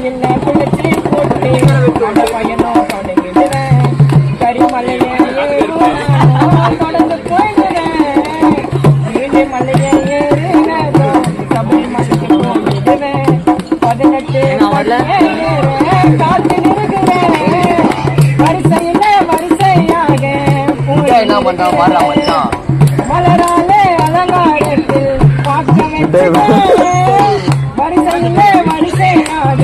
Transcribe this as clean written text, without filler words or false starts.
இல்ல குளிச்சு போட்டு அந்த பையனும் தொடங்குகிறேன் கரிமலையை தொடர்ந்து போயிடுறேன் நீண்டி மலையை ஏறினதும் சபரிமலைக்கு போயிடுறேன் 18 காத்து நிற்கிறேன் வரிசையில வரிசையாக மலராலே அலங்காரத்தில் பார்க்க வரிசையில வரிசையாக